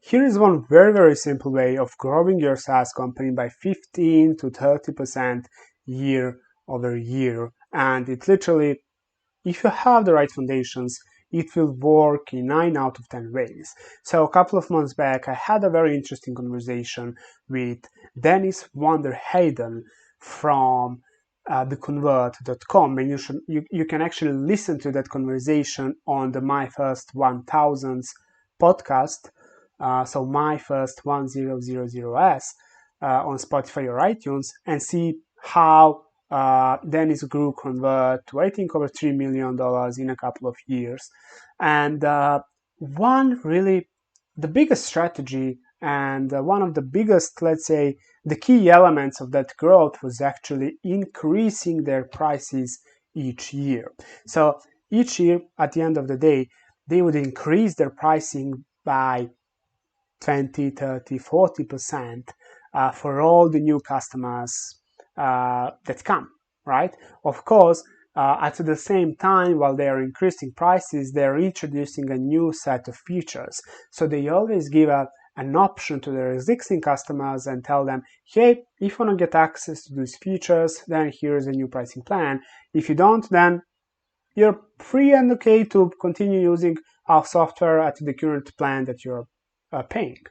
here is one very simple way of growing your SaaS company by 15 to 30% year over year. And it literally, if you have the right foundations, it will work in 9 out of 10 ways. So a couple of months back, I had a very interesting conversation with Dennis Van der Heijden from theconvert.com, and you can actually listen to that conversation on the My First 1000s podcast. So My First 1000s on Spotify or iTunes, and see how Dennis grew Convert to, I think, over $3 million in a couple of years. And the biggest strategy and one of the biggest, let's say, the key elements of that growth was actually increasing their prices each year. So each year, at the end of the day, they would increase their pricing by 20, 30, 40% for all the new customers that come, right? Of course, at the same time, while they are increasing prices, they're introducing a new set of features. So they always give an option to their existing customers and tell them, hey, if you want to get access to these features, then here's a new pricing plan. If you don't, then you're free and okay to continue using our software at the current plan that you're paying.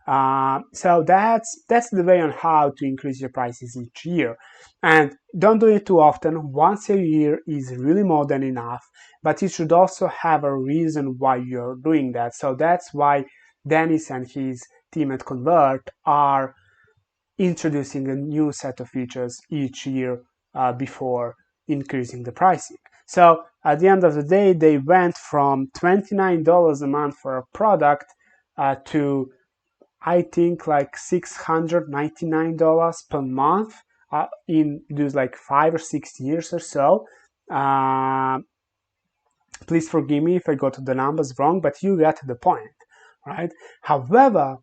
So that's the way on how to increase your prices each year. And don't do it too often. Once a year is really more than enough, but it should also have a reason why you're doing that. So that's why Dennis and his team at Convert are introducing a new set of features each year before increasing the pricing. So at the end of the day, they went from $29 a month for a product to, I think, like $699 per month in those like 5 or 6 years or so. Please forgive me if I got the numbers wrong, but you get the point, right? However,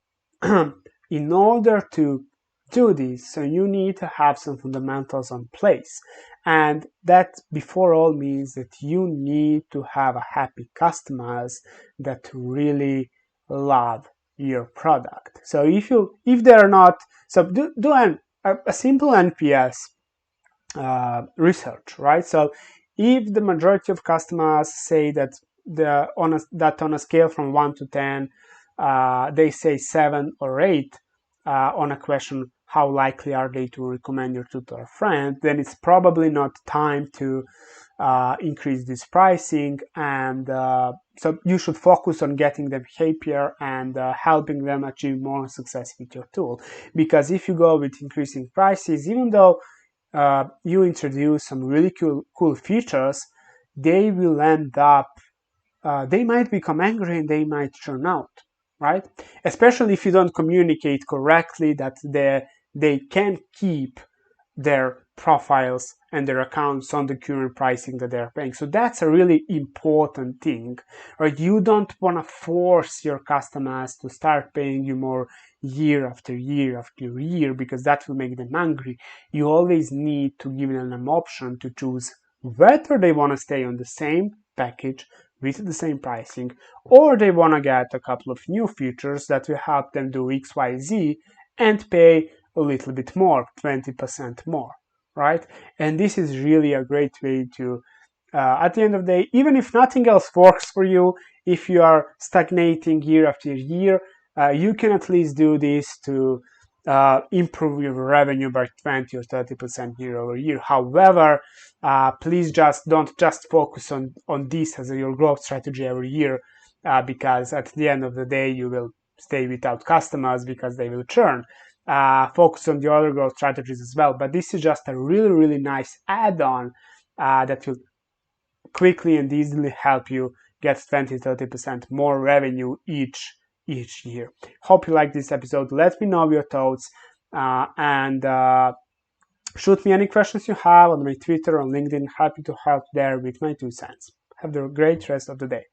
in order to do this, so you need to have some fundamentals in place. And that before all means that you need to have a happy customers that really love your product. So if they're not, so do a simple NPS research, right? So if the majority of customers say that on a scale from 1 to 10, they say 7 or 8 on a question, how likely are they to recommend your tool to a friend, then it's probably not time to increase this pricing. And so you should focus on getting them happier and helping them achieve more success with your tool. Because if you go with increasing prices, even though you introduce some really cool features, they will end up, they might become angry and they might churn out, right? Especially if you don't communicate correctly that they can keep their profiles and their accounts on the current pricing that they're paying. So that's a really important thing, right? You don't want to force your customers to start paying you more year after year after year, because that will make them angry. You always need to give them an option to choose whether they want to stay on the same package with the same pricing, or they want to get a couple of new features that will help them do XYZ and pay a little bit more, 20% more, right? And this is really a great way to, at the end of the day, even if nothing else works for you, if you are stagnating year after year, you can at least do this to improve your revenue by 20 or 30% year over year. However, please don't just focus on this as your growth strategy every year, because at the end of the day, you will stay without customers because they will churn. Focus on the other growth strategies as well. But this is just a really nice add-on that will quickly and easily help you get 20-30% more revenue each year. Hope you like this episode. Let me know your thoughts and shoot me any questions you have on my Twitter or LinkedIn. Happy to help there with my 2 cents. Have a great rest of the day.